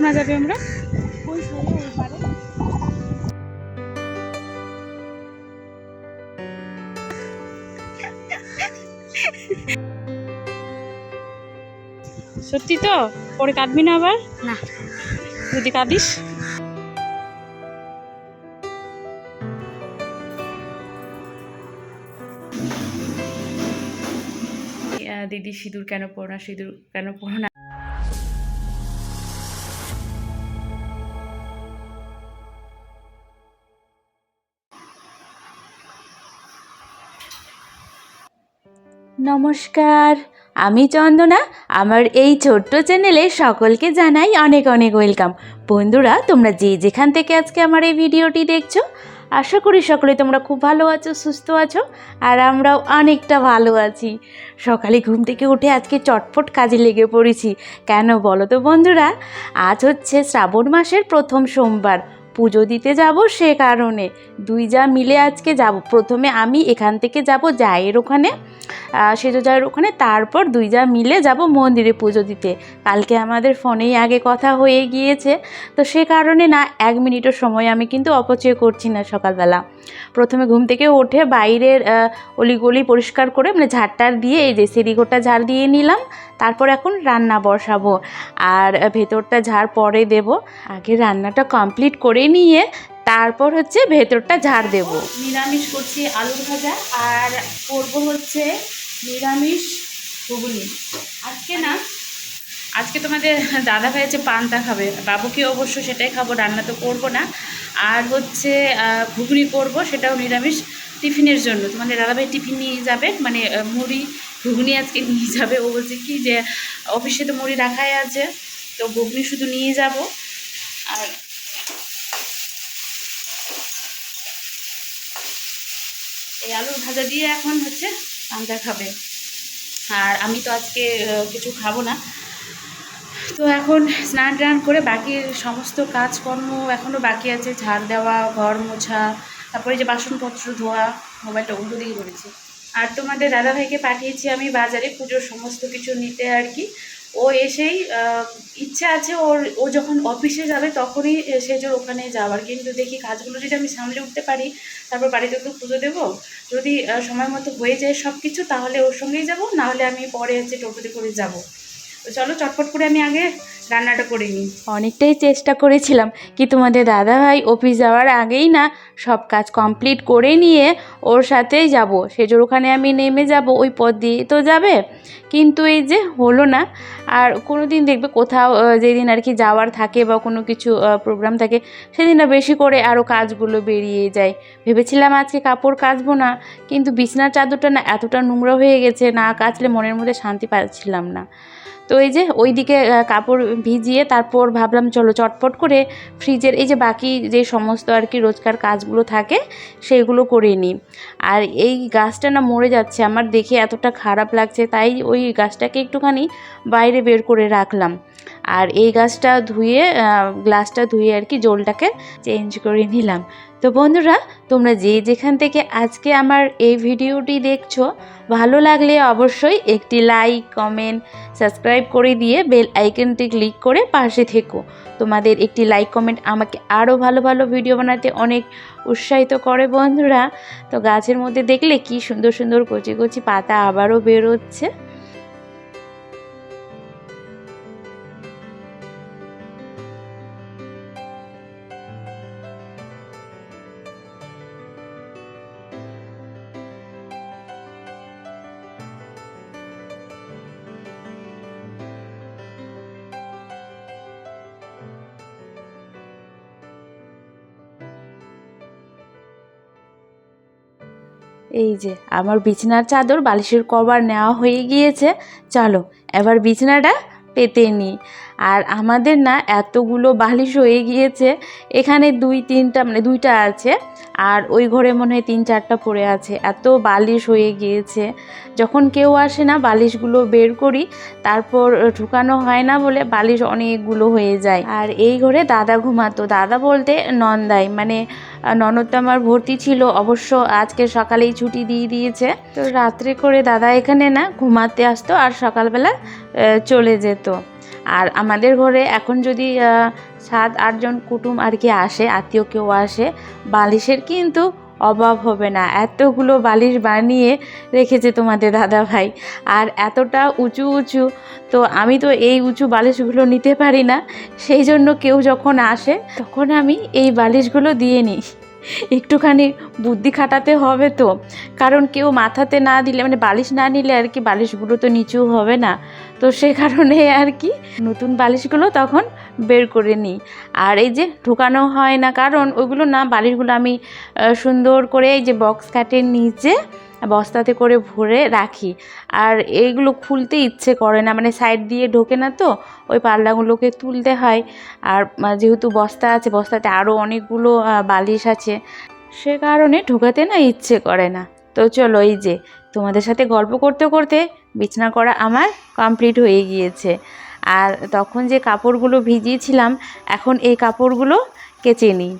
না যাবে আমরা সত্যি তো? পরে কাঁদবি না আবার? না। যদি কাঁদিস দিদি সিঁদুর কেন পড়ো না, সিঁদুর কেন পড়ো না। নমস্কার, আমি চন্দনা। আমার এই ছোট্ট চ্যানেলে সকলকে জানাই অনেক অনেক ওয়েলকাম। বন্ধুরা, তোমরা যে যেখান থেকে আজকে আমার এই ভিডিওটি দেখছো, আশা করি সকলে তোমরা খুব ভালো আছো, সুস্থ আছো, আর আমরাও অনেকটা ভালো আছি। সকালে ঘুম থেকে উঠে আজকে চটপট কাজে লেগে পড়েছি। কেন বলো তো বন্ধুরা? আজ হচ্ছে শ্রাবণ মাসের প্রথম সোমবার, পুজো দিতে যাব, সে কারণে দুই যা মিলে আজকে যাব। প্রথমে আমি এখান থেকে যাব জায়ের ওখানে, সেজো জায়ের ওখানে, তারপর দুই যা মিলে যাব মন্দিরে পুজো দিতে। কালকে আমাদের ফোনেই আগে কথা হয়ে গিয়েছে, তো সে কারণে না এক মিনিটও সময় আমি কিন্তু অপচয় করছি না। সকালবেলা প্রথমে ঘুম থেকে উঠে বাইরের অলিগলি পরিষ্কার করে, মানে ঝাড়টার দিয়ে, এই যে সিঁড়িঘরটা ঝাড় দিয়ে নিলাম। তারপর এখন রান্না বসাবো, আর ভেতরটা ঝাড় পরে দেব। আগে রান্নাটা কমপ্লিট করে নিয়ে তারপর হচ্ছে ভেতরটা ঝাড় দেব। নিরামিষ করছি আলু ভাজা, আর করবো হচ্ছে নিরামিষ ঘুগনি। আজকে তোমাদের দাদা ভাই হচ্ছে পান্তা খাবে, বাবুকে অবশ্য সেটাই খাবো, রান্না তো করবো না। আর হচ্ছে ঘুগনি করব, সেটাও নিরামিষ, টিফিনের জন্য। তোমাদের দাদাভাই টিফিন নিয়ে যাবে, মানে মুড়ি ঘুগনি আজকে নিয়ে যাবে। ও বলছে কি যে অফিসে তো মুড়ি রাখাই আছে, তো ঘুগনি শুধু নিয়ে যাব। আর এই আলুর ভাজা দিয়ে এখন হচ্ছে পান্তা খাবে। আর আমি তো আজকে কিছু খাবো না। তো এখন স্নান টান করে বাকি সমস্ত কাজকর্ম এখনও বাকি আছে, ঝাড় দেওয়া, ঘর মোছা, তারপরে যে বাসনপত্র ধোয়া। মোবাইলটা উল্টো দিকে করেছি। আর তোমাদের দাদাভাইকে পাঠিয়েছি আমি বাজারে পুজোর সমস্ত কিছু নিতে আর কি। ও এসেই ইচ্ছা আছে ও যখন অফিসে যাবে তখনই সেজোর ওখানে যাওয়ার, কিন্তু দেখি কাজগুলো যদি আমি সামলে উঠতে পারি, তারপর বাড়িতে তো পুজো দেবো। যদি সময় মতো হয়ে যায় সব কিছু, তাহলে ওর সঙ্গেই যাবো, নাহলে আমি পরে হচ্ছে টোটোতে করে যাবো। তো চলো চটপট করে আমি আগে রান্নাটা করে নিই। অনেকটাই চেষ্টা করেছিলাম কি তোমাদের দাদাভাই অফিস যাওয়ার আগেই না সব কাজ কমপ্লিট করে নিয়ে ওর সাথেই যাব, সেজোর ওখানে আমি নেমে যাব, ওই পথ দিয়ে তো যাবে। কিন্তু এই যে হলো না। আর কোনো দিন দেখবে কোথাও যেদিন আর কি যাওয়ার থাকে বা কোনো কিছু প্রোগ্রাম থাকে, সেদিন না বেশি করে আরও কাজগুলো বেরিয়ে যায়। ভেবেছিলাম আজকে কাপড় কাচবো না, কিন্তু বিছানার চাদরটা না এতটা নোংরা হয়ে গেছে, না কাচলে মনের মধ্যে শান্তি পাচ্ছিলাম না। তো এই যে ওইদিকে কাপড় ভিজিয়ে তারপর ভাবলাম চলো চটপট করে ফ্রিজের এই যে বাকি যে সমস্ত আর কি রোজকার কাজগুলো থাকে সেইগুলো করে নিই। আর এই গাছটা না মরে যাচ্ছে, আমার দেখে এতটা খারাপ লাগছে, তাই ওই গাছটাকে একটুখানি বাইরে বের করে রাখলাম। আর এই গাছটা ধুয়ে, গ্লাসটা ধুয়ে আর কি জলটাকে চেঞ্জ করে নিলাম। তো বন্ধুরা, তোমরা যে যেখান থেকে আজকে আমার এই ভিডিওটি দেখছো, ভালো লাগলে অবশ্যই একটি লাইক, কমেন্ট, সাবস্ক্রাইব করে দিয়ে বেল আইকনটি ক্লিক করে পাশে থেকো। তোমাদের একটি লাইক কমেন্ট আমাকে আরও ভালো ভালো ভিডিও বানাতে অনেক উৎসাহিত করে বন্ধুরা। তো গাছের মধ্যে দেখলে কি সুন্দর সুন্দর কচি কচি পাতা আবারও বেরোচ্ছে। এই যে আমার বিছানার চাদর, বালিশের কভার নেওয়া হয়ে গিয়েছে। চলো এবার বিছানাটা পেতে নিই। আর আমাদের না এতগুলো বালিশ হয়ে গিয়েছে, এখানে দুইটা আছে, আর ওই ঘরে মনে হয় 3-4টা পড়ে আছে। এত বালিশ হয়ে গিয়েছে, যখন কেউ আসে না বালিশগুলো বের করি, তারপর ঢুকানো হয় না বলে বালিশ অনেকগুলো হয়ে যায়। আর এই ঘরে দাদা ঘুমাতো, দাদা বলতে নন্দাই, মানে ননদ তো আমার ভর্তি ছিল, অবশ্য আজকে সকালেই ছুটি দিয়ে দিয়েছে। তো রাত্রে করে দাদা এখানে না ঘুমাতে আসতো আর সকালবেলা চলে যেত। আর আমাদের ঘরে এখন যদি 7-8 জন কুটুম আর কি আসে, আত্মীয় কেউ আসে, বালিশের কিন্তু অভাব হবে না। এতগুলো বালিশ বানিয়ে রেখেছে তোমাদের দাদাভাই, আর এতটা উঁচু উঁচু। তো আমি তো এই উঁচু বালিশগুলো নিতে পারি না, সেই জন্য কেউ যখন আসে তখন আমি এই বালিশগুলো দিয়ে নিই। একটুখানি বুদ্ধি খাটাতে হবে তো, কারণ কেউ মাথাতে না দিলে, মানে বালিশ না নিলে আর কি বালিশগুলো তো নিচু হবে না। তো সে কারণে আর কি নতুন বালিশগুলো তখন বের করে নিই। আর এই যে ঢোকানো হয় না, কারণ ওইগুলো না, বালিশগুলো আমি সুন্দর করে এই যে বক্স কাটের নিচে বস্তাতে করে ভরে রাখি। আর এইগুলো খুলতে ইচ্ছে করে না, মানে সাইড দিয়ে ঢোকে না, তো ওই পাল্লাগুলোকে তুলতে হয়। আর যেহেতু বস্তা আছে, বস্তাতে আরও অনেকগুলো বালিশ আছে, সে কারণে ঢোকাতে না ইচ্ছে করে না। তো চলো, এই যে তোমাদের সাথে গল্প করতে করতে বিছানা করা আমার কমপ্লিট হয়ে গিয়েছে। আর তখন যে কাপড়গুলো ভিজিয়েছিলাম, এখন এই কাপড়গুলো কেচে নিই।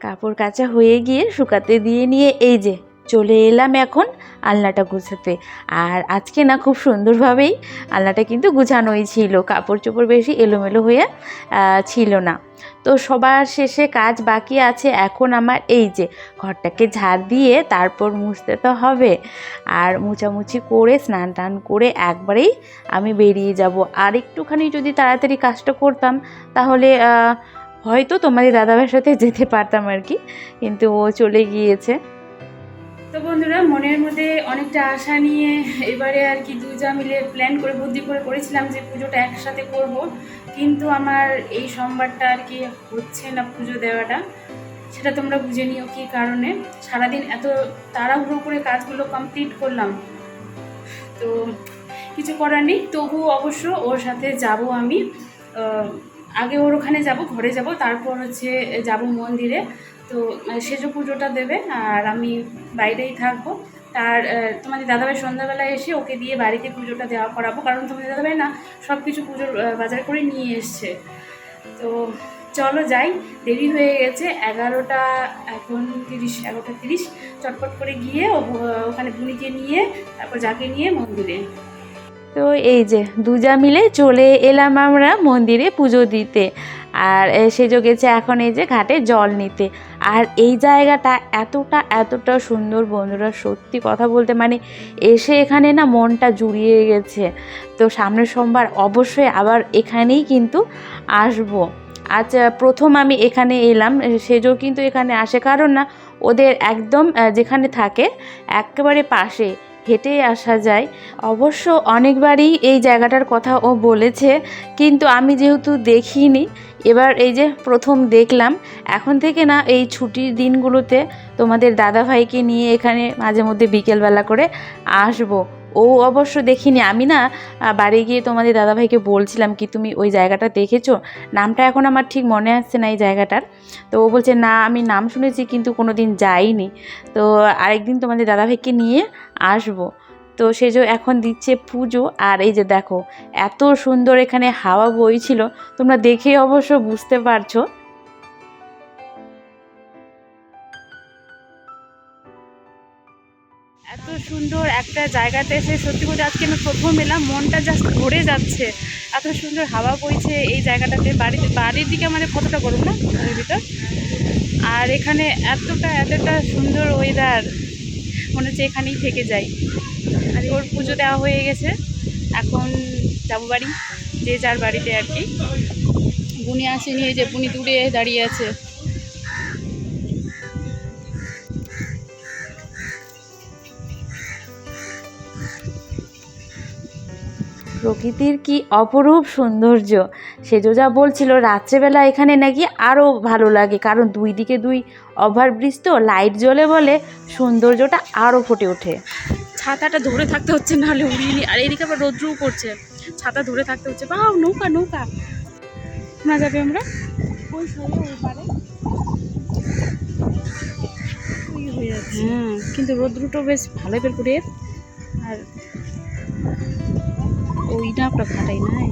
কাপড় কাচা হয়ে গিয়ে শুকাতে দিয়ে নিয়ে এই যে চলে এলাম এখন আলনাটা গুছাতে। আর আজকে না খুব সুন্দরভাবেই আলনাটা কিন্তু গুছানোই ছিল, কাপড় চোপড় বেশি এলোমেলো হয়ে ছিল না। তো সবার শেষে কাজ বাকি আছে এখন আমার, এই যে ঘরটাকে ঝাড় দিয়ে তারপর মুছতে তো হবে। আর মুছামুছি করে স্নান টান করে একবারেই আমি বেরিয়ে যাব। আর একটুখানি যদি তাড়াতাড়ি কাজটা করতাম তাহলে হয়তো তোমাদের দাদাভাইয়ের সাথে যেতে পারতাম আর কি, কিন্তু ও চলে গিয়েছে। তো বন্ধুরা, মনের মধ্যে অনেকটা আশা নিয়ে এবারে আর কি দুজা মিলে প্ল্যান করে বুদ্ধি করে করেছিলাম যে পুজোটা একসাথে করব, কিন্তু আমার এই সোমবারটা আর কি হচ্ছে না পুজো দেওয়াটা। সেটা তোমরা বুঝে নিও কী কারণে। সারাদিন এত তাড়াহুড়ো করে কাজগুলো কমপ্লিট করলাম, তো কিছু করার নেই। তবু অবশ্য ওর সাথে যাব আমি, আগে ওর ওখানে যাব, ঘরে যাব, তারপর হচ্ছে যাব মন্দিরে। তো সেজো পুজোটা দেবে আর আমি বাইরেই থাকবো। তার তোমাদের দাদাভাই সন্ধ্যাবেলায় এসে ওকে দিয়ে বাড়িতে পুজোটা দেওয়া করাবো, কারণ তোমাদের দাদাভাই না সব কিছু পুজোর বাজার করে নিয়ে এসছে। তো চলো যাই, দেরি হয়ে গেছে, 11টা এখন 11:30। চটপট করে গিয়ে ওখানে বুনিকে নিয়ে তারপর যাকে নিয়ে মন্দিরে। তো এই যে দুজা মিলে চলে এলাম আমরা মন্দিরে পুজো দিতে। আর সেজো গেছে এখন এই যে ঘাটে জল নিতে। আর এই জায়গাটা এতটা সুন্দর বন্ধুরা, সত্যি কথা বলতে মানে এসে এখানে না মনটা জুড়িয়ে গেছে। তো সামনের সোমবার অবশ্যই আবার এখানেই কিন্তু আসবো। আজ প্রথম আমি এখানে এলাম, সেজো কিন্তু এখানে আসে, কারণ না ওদের একদম যেখানে থাকে একেবারে পাশে, হেঁটে আসা যায়। অবশ্য অনেকবারই এই জায়গাটার কথা ও বলেছে, কিন্তু আমি যেহেতু দেখিনি, এবার এই যে প্রথম দেখলাম। এখন থেকে না এই ছুটির দিনগুলোতে তোমাদের দাদাভাইকে নিয়ে এখানে মাঝে মধ্যে বিকেলবেলা করে আসবো। ও অবশ্য দেখিনি, আমি না বাড়ি গিয়ে তোমাদের দাদাভাইকে বলছিলাম কি তুমি ওই জায়গাটা দেখেছো, নামটা এখন আমার ঠিক মনে আসছে না এই জায়গাটার। তো ও বলছে না আমি নাম শুনেছি কিন্তু কোনো দিন যাইনি। তো আরেকদিন তোমাদের দাদাভাইকে নিয়ে আসবো। তো সেজো এখন দিচ্ছে পুজো। আর এই যে দেখো এত সুন্দর এখানে হাওয়া বইছিল, তোমরা দেখে অবশ্য বুঝতে পারছো। এত সুন্দর একটা জায়গাতে এসে সত্যি বলতে আজকে আমি প্রথম এলাম, মনটা জাস্ট ভরে যাচ্ছে। এত সুন্দর হাওয়া বইছে এই জায়গাটাতে। বাড়ির দিকে আমাদের কতটা গরম না ঘরের ভিতর, আর এখানে এতটা সুন্দর ওয়েদার, মনে হচ্ছে এখানেই থেকে যাই। আর ওর পুজো দেওয়া হয়ে গেছে, এখন যাবো বাড়ি, যে যার বাড়িতে আর কি। বুনি আসেনি, এই যে বুনি দূরে দাঁড়িয়ে আছে। প্রকৃতির কি অপরূপ সৌন্দর্য। সেজো যা বলছিল রাত্রেবেলা এখানে নাকি আরও ভালো লাগে, কারণ দুই দিকে দুই ওভারব্রিজ তো লাইট জ্বলে বলে সৌন্দর্যটা আরও ফুটে ওঠে। ছাতাটা ধরে থাকতে হচ্ছে, নাহলে উড়িয়ে নি। আর এদিকে আবার রোদ্রুও পড়ছে, ছাতা ধরে থাকতে হচ্ছে। বা নৌকা নৌকা না যাবে আমরা ওই সাইডে ওই পারে। হ্যাঁ, কিন্তু রোদ্রুটা বেশ ভালো বের করে। আর ওইটা আপনার ঘাটাই নাই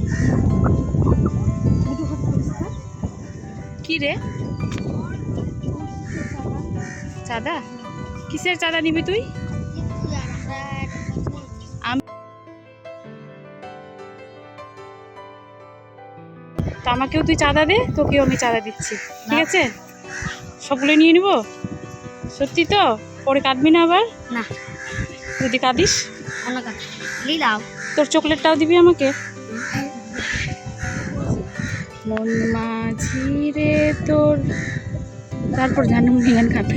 কি রে? চাঁদা? কিসের চাঁদা নিবি তুই? আমাকেও তুই চাঁদা দে, তোকেও আমি চাঁদা দিচ্ছি, ঠিক আছে? সবগুলো নিয়ে নিব। সত্যি তো? পরে কাঁদবি না আবার? না, যদি কাঁদিস তোর চকলেটটাও দিবি আমাকে। মন মাঝি রে তোর, তারপর ঝানমুনি গান খাবে।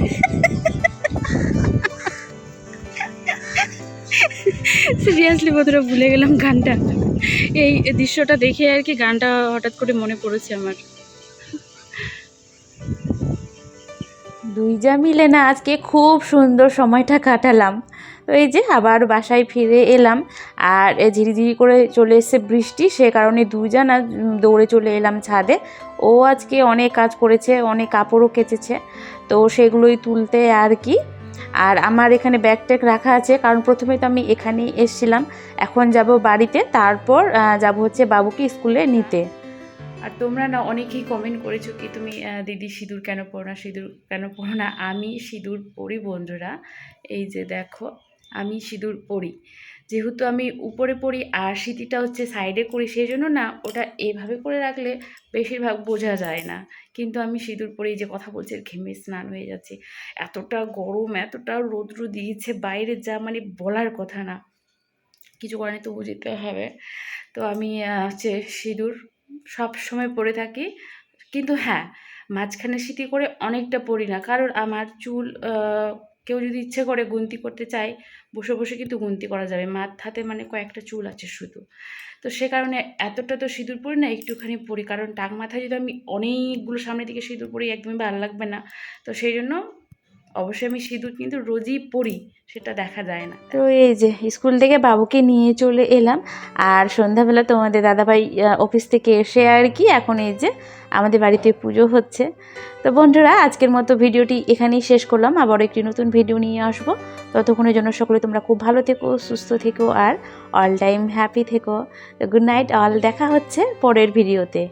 সিরিয়াসলি বন্ধুরা ভুলে গেলাম গানটা। এই দৃশ্যটা দেখে আর কি গানটা হঠাৎ করে মনে পড়েছে আমার। দুই যা মিলে না আজকে খুব সুন্দর সময়টা কাটালাম। তো এই যে আবার বাসায় ফিরে এলাম, আর ঝিরিঝিরি করে চলে এসেছে বৃষ্টি, সে কারণে দুই যা না দৌড়ে চলে এলাম ছাদে। ও আজকে অনেক কাজ করেছে, অনেক কাপড়ও কেচেছে, তো সেগুলোই তুলতে আর কি। আর আমার এখানে ব্যাগ ট্যাগ রাখা আছে, কারণ প্রথমে তো আমি এখানেই এসেছিলাম, এখন যাব বাড়িতে, তারপর যাব হচ্ছে বাবুকে স্কুলে নিতে। আর তোমরা না অনেকেই কমেন্ট করেছো কি তুমি দিদি সিঁদুর কেন পরো না, সিঁদুর কেন পরো না। আমি সিঁদুর পরি বন্ধুরা, এই যে দেখো আমি সিঁদুর পরি, যেহেতু আমি উপরে পরি আর সিঁথিটা হচ্ছে সাইডে করি, সেই জন্য না ওটা এভাবে করে রাখলে বেশিরভাগ বোঝা যায় না। কিন্তু আমি সিঁদুর পরে যে কথা বলছি ঘেমে স্নান হয়ে যাচ্ছে, এতটা গরম এতটা রৌদ্র দিয়েছে বাইরে, যা মানে বলার কথা না। কিছু করে তো বুঝতে হবে। তো আমি হচ্ছে সিঁদুর সব সময় পরে থাকি, কিন্তু হ্যাঁ মাঝখানে সিঁথি করে অনেকটা পরি না, কারণ আমার চুল কেউ যদি ইচ্ছে করে গুনতি করতে চায় বসে বসে কিন্তু গুনতি করা যাবে, মাথাতে মানে কয়েকটা চুল আছে শুধু, তো সে কারণে এতটা তো সিঁদুর পরি না, একটুখানি পরি, কারণ টাক মাথায় যদি আমি অনেকগুলো সামনের দিকে সিঁদুর পরি একদমই ভালো লাগবে না। তো সেই জন্য অবশ্যই আমি সিঁদুর কিন্তু রোজই পরি, সেটা দেখা যায় না। তো এই যে স্কুল থেকে বাবুকে নিয়ে চলে এলাম, আর সন্ধ্যাবেলা তোমাদের দাদাভাই অফিস থেকে এসে আর কি এখন এই যে আমাদের বাড়িতে পুজো হচ্ছে। তো বন্ধুরা আজকের মতো ভিডিওটি এখানেই শেষ করলাম, আবার একটি নতুন ভিডিও নিয়ে আসবো। ততক্ষণের জন্য সকলে তোমরা খুব ভালো থেকো, সুস্থ থেকো, আর অল টাইম হ্যাপি থেকো। তো গুড নাইট অল, দেখা হচ্ছে পরের ভিডিওতে।